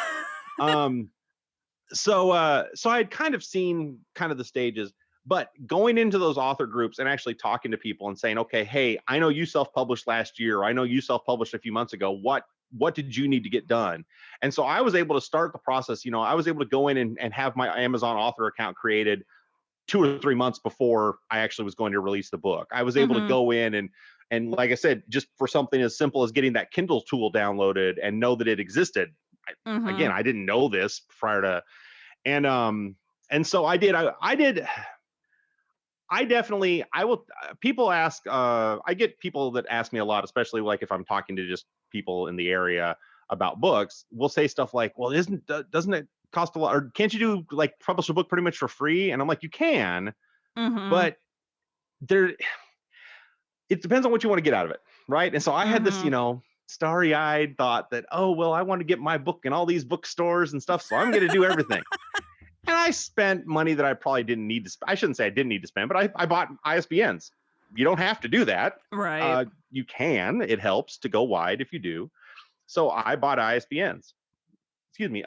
Um, so I had kind of seen kind of the stages, but going into those author groups and actually talking to people and saying, okay, hey, I know you self-published last year, or I know you self-published a few months ago. What did you need to get done? And so I was able to start the process. I was able to go in and have my Amazon author account created 2 or 3 months before I actually was going to release the book. I was able to Mhm. go in and like I said, just for something as simple as getting that Kindle tool downloaded and know that it existed. Again, Mhm. I didn't know this prior to. And so I definitely, I will. People ask. I get people that ask me a lot, especially like if I'm talking to just people in the area about books. Will say stuff like, "Well, doesn't it cost a lot? Or can't you do like publish a book pretty much for free?" And I'm like, "You can, Mhm. but there. It depends on what you want to get out of it, right?" And so I had this, Mhm. starry-eyed thought that, oh well, I want to get my book in all these bookstores and stuff, so I'm going to do everything. And I spent money that I probably didn't need to I shouldn't say I didn't need to spend, but I bought ISBNs. You don't have to do that. Right. You can. It helps to go wide if you do. So I bought ISBNs. Excuse me.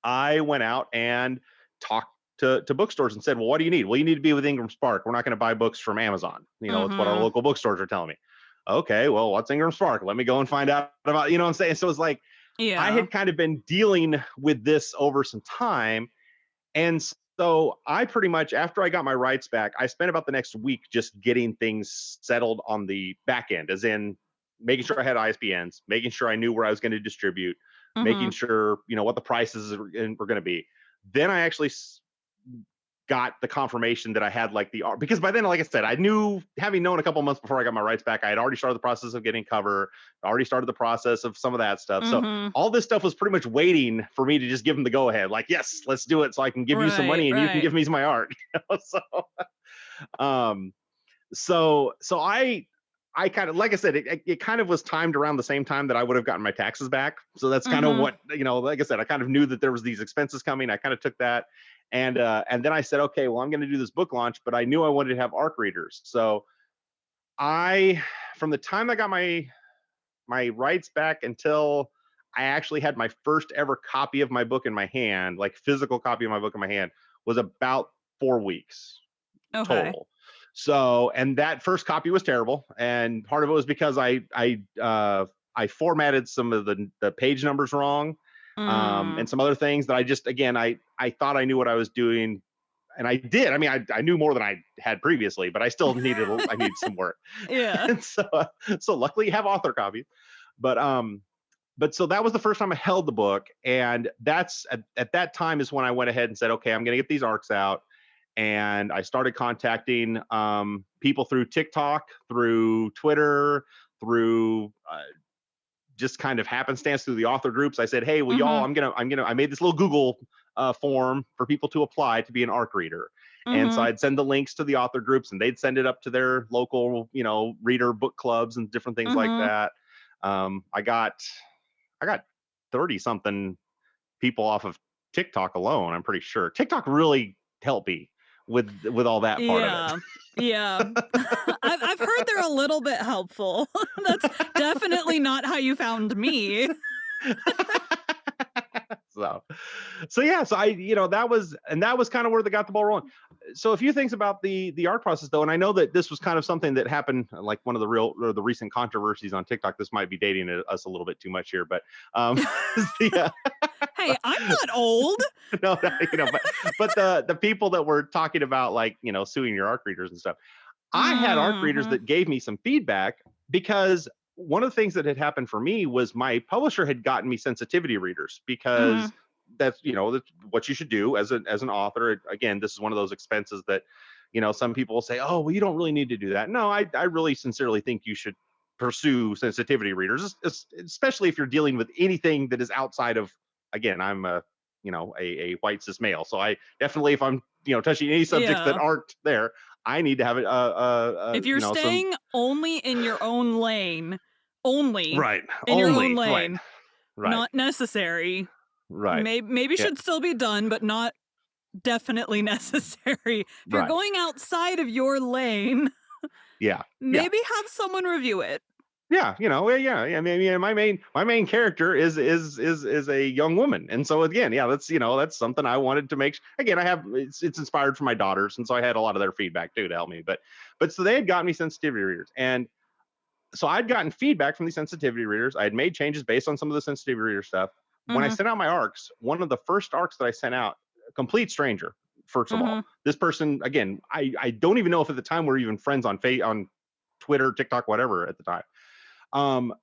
I went out and talked to bookstores and said, well, what do you need? Well, you need to be with Ingram Spark. We're not going to buy books from Amazon. It's what our Mhm. local bookstores are telling me. Okay, well, what's Ingram Spark? Let me go and find out about, what I'm saying? So it's like, I Yeah. had kind of been dealing with this over some time. And so I pretty much, after I got my rights back, I spent about the next week just getting things settled on the back end, as in making sure I had ISBNs, making sure I knew where I was going to distribute, making Mhm. sure, what the prices were going to be. Then I actually got the confirmation that I had like the art, because by then, like I said, I knew, having known a couple months before I got my rights back, I had already started the process of getting cover, already started the process of some of that stuff. So Mhm. all this stuff was pretty much waiting for me to just give them the go ahead. Like, yes, let's do it, so I can give you some Right, money and you can right. give me my art. Um, so I kind of, like I said, it kind of was timed around the same time that I would have gotten my taxes back. So that's kind of Mhm. what, like I said, I kind of knew that there was these expenses coming. I kind of took that, and then I said, okay, well, I'm going to do this book launch, but I knew I wanted to have ARC readers. So I, from the time I got my rights back until I actually had my first ever copy of my book in my hand, like physical copy of my book in my hand, was about 4 weeks Okay. total. So, and that first copy was terrible, and part of it was because I formatted some of the page numbers wrong, Mm. and some other things that I just, again, I thought I knew what I was doing, and I did. I mean, I knew more than I had previously, but I still needed some work. Yeah. And so luckily you have author copies, but so that was the first time I held the book, and that's at that time is when I went ahead and said, okay, I'm going to get these arcs out, and I started contacting people through TikTok, through Twitter, through just kind of happenstance through the author groups. I said, hey, well, y'all, Mhm. I made this little Google form for people to apply to be an ARC reader. And so Mhm. I'd send the links to the author groups, and they'd send it up to their local, reader book clubs and different things like Mhm. that. I got 30 something people off of TikTok alone. I'm pretty sure TikTok really helped me with all that part of it. Yeah. Yeah. I've heard they're a little bit helpful. That's definitely not how you found me. so yeah, so that was kind of where they got the ball rolling. So a few things about the art process though, and I know that this was kind of something that happened, like one of the recent controversies on TikTok. This might be dating us a little bit too much here, but the Hey, I'm not old. no, no, but the people that were talking about, like, suing your ARC readers and stuff. I had ARC readers Mhm. that gave me some feedback, because one of the things that had happened for me was my publisher had gotten me sensitivity readers, because Mhm. that's what you should do as an author. Again, this is one of those expenses that, some people will say, oh, well, you don't really need to do that. No, I really sincerely think you should pursue sensitivity readers, especially if you're dealing with anything that is outside of, again, I'm a white cis male. So I definitely, if I'm, touching any subjects that Yeah. aren't there, I need to have it, If you're some. staying only in your own lane, only Right, in your own only, right, lane, right, not necessary. right, Maybe yeah, should still be done, but not definitely necessary. If you're right, going outside of your lane, yeah, yeah, maybe have someone review it. yeah, yeah. I mean, yeah, my main character is a young woman, and so again, yeah, that's something I wanted to make. Again, it's inspired from my daughters, and so I had a lot of their feedback too to help me. But so they had gotten me sensitivity readers, and so I'd gotten feedback from these sensitivity readers. I had made changes based on some of the sensitivity reader stuff. When I Mhm. sent out my arcs, one of the first arcs that I sent out, a complete stranger, first of all. Mhm. This person, again, I don't even know if at the time we're even friends on Twitter, TikTok, whatever at the time. Um,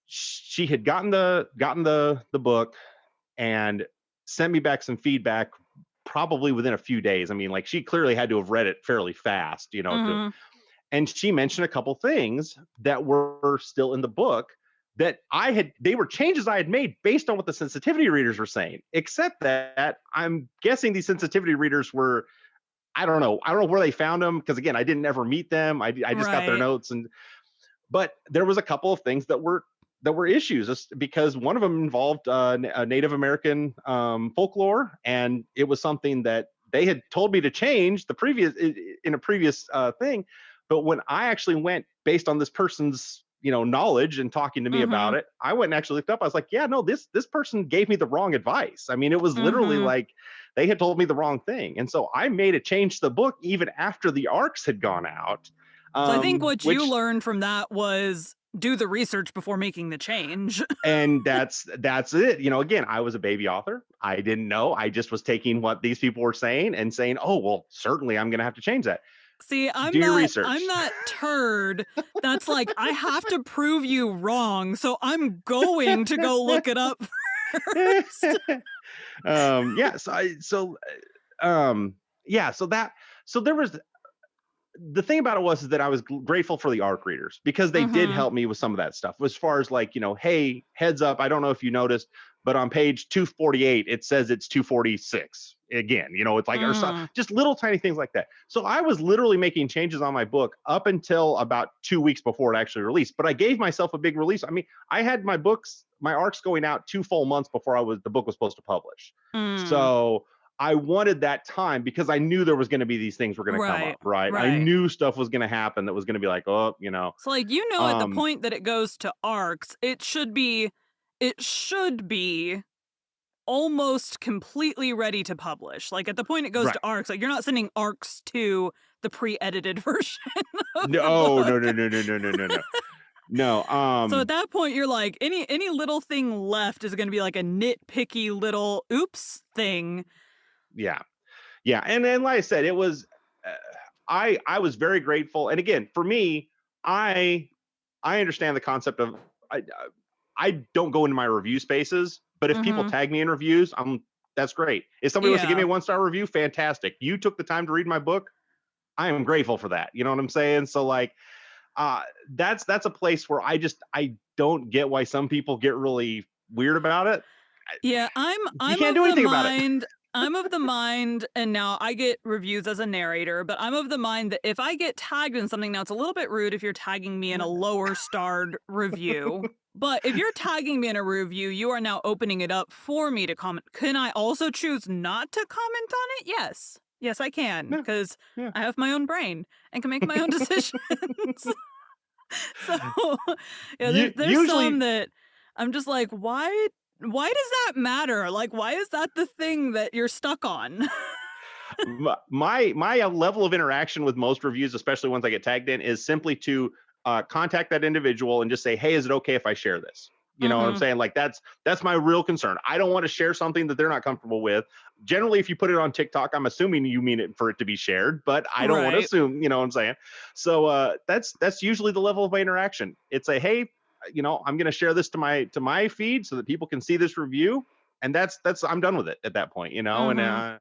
she had gotten the book and sent me back some feedback probably within a few days. I mean, like, she clearly had to have read it fairly fast, to Mhm. and she mentioned a couple things that were still in the book that they were changes I had made based on what the sensitivity readers were saying, except that I'm guessing these sensitivity readers were, I don't know where they found them, because again, I didn't ever meet them. I just got their Right. notes, but there was a couple of things that were there were issues because one of them involved a Native American folklore, and it was something that they had told me to change in a previous thing. But when I actually went based on this person's knowledge and talking to me about Mhm. it, I went and actually looked up. I was like, yeah, no, this person gave me the wrong advice. I mean, it was literally Mhm. like they had told me the wrong thing, and so I made a change to the book even after the arcs had gone out. So I think what you Which learned from that was do the research before making the change. and that's it. Again, I was a baby author. I didn't know. I just was taking what these people were saying and saying, oh well, certainly I'm going to have to change that. See, Do your I'm research. that turd that's like, I have to prove you wrong, so I'm going to go look it up first. Yeah, um yeah, so there was the thing about it was is that I was grateful for the ARC readers because they did Mhm. help me with some of that stuff. As far as like, hey, heads up, I don't know if you noticed, but on page 248 it says it's 246 again. It's like or so, Mm. just little tiny things like that. So I was literally making changes on my book up until about 2 weeks before it actually released. But I gave myself a big release. I mean, I had my arcs going out 2 full months before the book was supposed to publish. Mm. So I wanted that time because I knew there was going to be these things were going to come Right. up, right? I Right. knew stuff was going to happen that was going to be like, oh, So, like, at the um, point that it goes to arcs, it should be almost completely ready to publish. Like, at the point it goes right. to arcs, like, you're not sending arcs to the pre-edited version of the No, no, no, book. no, no, no, no, no, no. No. So at that point, you're like, any little thing left is gonna be like a nitpicky little oops thing. Yeah. Yeah. And then, like I said, it was, uh, I was very grateful. And again, for me, I, I understand the concept of, I don't go into my review spaces, but if people Mhm. tag me in reviews, that's great. If somebody wants to give me Yeah. a 1-star review, fantastic. You took the time to read my book. I am grateful for that. You know what I'm saying? So like, uh, that's a place where I don't get why some people get really weird about it. Yeah, You I'm can't of do the anything about it. mind I'm of the mind, and now I get reviews as a narrator, but I'm of the mind that if I get tagged in something, now it's a little bit rude if you're tagging me in a lower starred review. But if you're tagging me in a review, you are now opening it up for me to comment. Can I also choose not to comment on it? Yes. Yes, I can, No, because yeah. I have my own brain and can make my own decisions. So, yeah, there's some Usually that I'm just like, why does that matter? Like, why is that the thing that you're stuck on? my level of interaction with most reviews, especially ones I get tagged in, is simply to contact that individual and just say, "Hey, is it okay if I share this?" You know what I'm Mhm. saying? Like that's my real concern. I don't want to share something that they're not comfortable with. Generally, if you put it on TikTok, I'm assuming you mean it for it to be shared, but I don't want to Right. assume. You know what I'm saying? So that's usually the level of my interaction. It's a hey, I'm going to share this to my feed so that people can see this review, and that's I'm done with it at that point. And Mhm.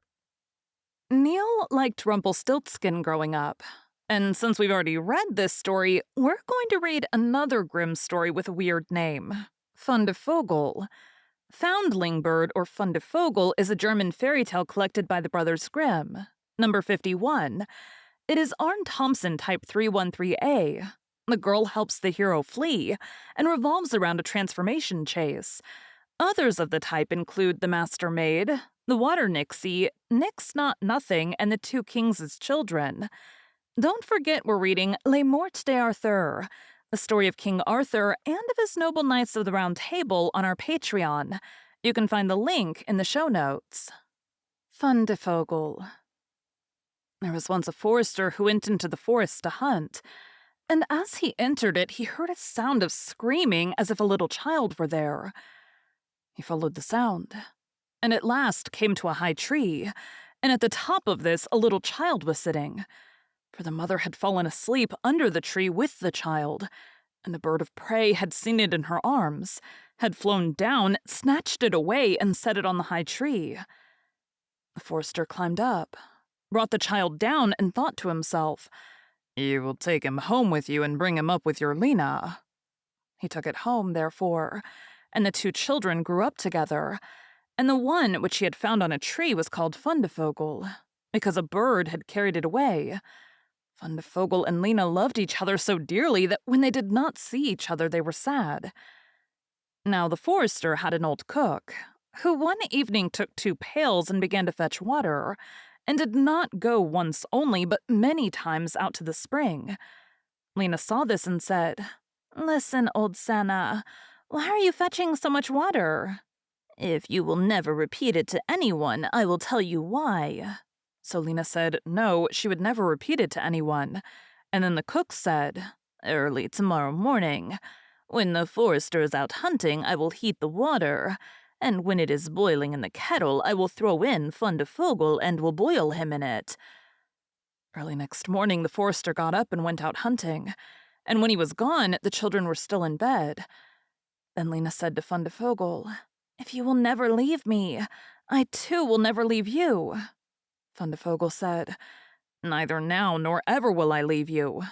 Neil liked Rumpelstiltskin growing up. And since we've already read this story, we're going to read another Grimm story with a weird name. Fundevogel. Foundling Bird or Fundevogel is a German fairy tale collected by the brothers Grimm. Number 51. It is Arn Thompson type 313A. The girl helps the hero flee and revolves around a transformation chase. Others of the type include the Master Maid, the Water Nixie, Nix Not Nothing, and the Two Kings' Children. Don't forget we're reading Les Morts d'Arthur, the story of King Arthur and of his noble knights of the Round Table on our Patreon. You can find the link in the show notes. Fundevogel. There was once a forester who went into the forest to hunt, and as he entered it, he heard a sound of screaming as if a little child were there. He followed the sound, and at last came to a high tree, and at the top of this a little child was sitting, for the mother had fallen asleep under the tree with the child, and the bird of prey had seen it in her arms, had flown down, snatched it away, and set it on the high tree. The forester climbed up, brought the child down, and thought to himself, "You will take him home with you and bring him up with your Lena." He took it home, therefore, and the two children grew up together, and the one which he had found on a tree was called Fundevogel, because a bird had carried it away. Fundevogel and Lena loved each other so dearly that when they did not see each other, they were sad. Now, the forester had an old cook, who one evening took 2 pails and began to fetch water, and did not go once only, but many times out to the spring. Lena saw this and said, "Listen, old Senna, why are you fetching so much water? If you will never repeat it to anyone, I will tell you why." So Lena said no, she would never repeat it to anyone. And then the cook said, "Early tomorrow morning, when the forester is out hunting, I will heat the water, and when it is boiling in the kettle, I will throw in Fundevogel and will boil him in it." Early next morning, the forester got up and went out hunting, and when he was gone, the children were still in bed. Then Lena said to Fundevogel, "If you will never leave me, I too will never leave you." Fundevogel said, "Neither now nor ever will I leave you."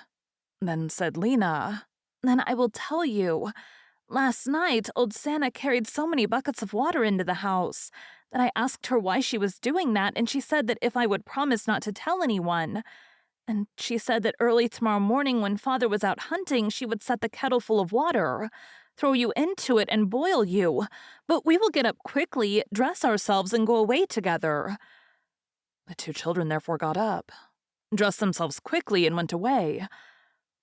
Then said Lena, "Then I will tell you. Last night, old Santa carried so many buckets of water into the house that I asked her why she was doing that, and she said that if I would promise not to tell anyone. And she said that early tomorrow morning when Father was out hunting, she would set the kettle full of water, throw you into it, and boil you. But we will get up quickly, dress ourselves, and go away together." The 2 children therefore got up, dressed themselves quickly, and went away.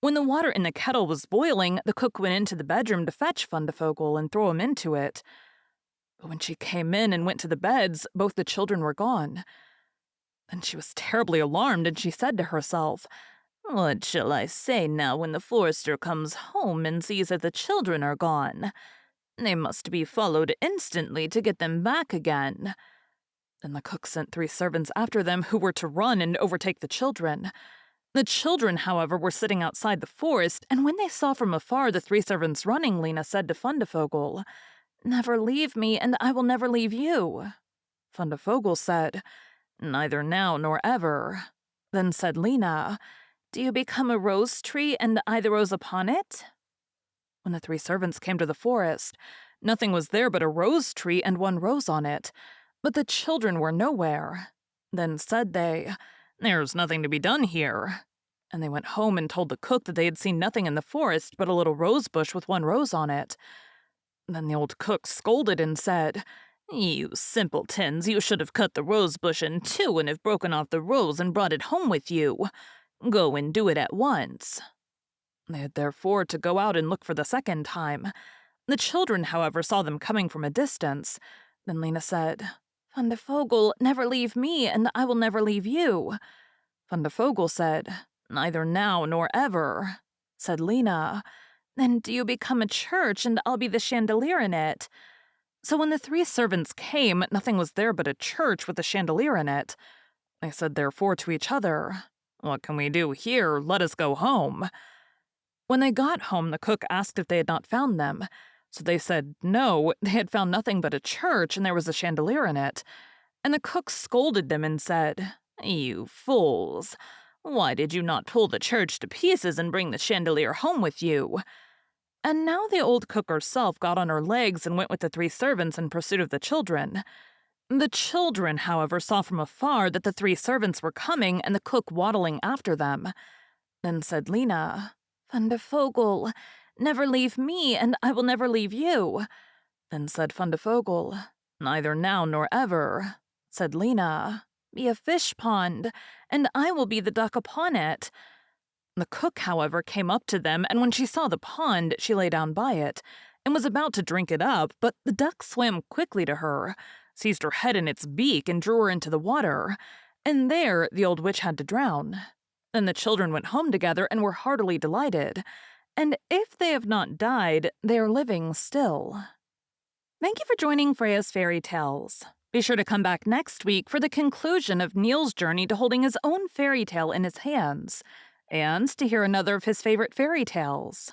When the water in the kettle was boiling, the cook went into the bedroom to fetch Fundevogel and throw him into it. But when she came in and went to the beds, both the children were gone. Then she was terribly alarmed, and she said to herself, "What shall I say now when the forester comes home and sees that the children are gone? They must be followed instantly to get them back again." Then the cook sent 3 servants after them, who were to run and overtake the children. The children, however, were sitting outside the forest, and when they saw from afar the 3 servants running, Lena said to Fundevogel, "Never leave me, and I will never leave you." Fundevogel said, "Neither now nor ever." Then said Lena, "Do you become a rose tree, and I the rose upon it?" When the 3 servants came to the forest, nothing was there but a rose tree and 1 rose on it, but the children were nowhere. Then said they, "There's nothing to be done here." And they went home and told the cook that they had seen nothing in the forest but a little rose bush with 1 rose on it. Then the old cook scolded and said, "You simpletons, you should have cut the rose bush in 2 and have broken off the rose and brought it home with you. Go and do it at once." They had therefore to go out and look for the 2nd time. The children, however, saw them coming from a distance. Then Lena said, "Fundevogel, never leave me, and I will never leave you." Fundevogel said, "Neither now nor ever." Said Lena, "Then do you become a church, and I'll be the chandelier in it." So when the 3 servants came, nothing was there but a church with a chandelier in it. They said therefore to each other, "What can we do here? Let us go home." When they got home, the cook asked if they had not found them. So they said no, they had found nothing but a church, and there was a chandelier in it. And the cook scolded them and said, "You fools! Why did you not pull the church to pieces and bring the chandelier home with you?" And now the old cook herself got on her legs and went with the 3 servants in pursuit of the children. The children, however, saw from afar that the 3 servants were coming and the cook waddling after them. Then said Lena, "Fundevogel, never leave me, and I will never leave you." Then said Fundevogel, "Neither now nor ever." Said Lena, "Be a fish pond, and I will be the duck upon it." The cook, however, came up to them, and when she saw the pond, she lay down by it, and was about to drink it up, but the duck swam quickly to her, seized her head in its beak, and drew her into the water, and there the old witch had to drown. Then the children went home together and were heartily delighted, and if they have not died, they are living still. Thank you for joining Freya's Fairy Tales. Be sure to come back next week for the conclusion of Neal's journey to holding his own fairy tale in his hands, and to hear another of his favorite fairy tales.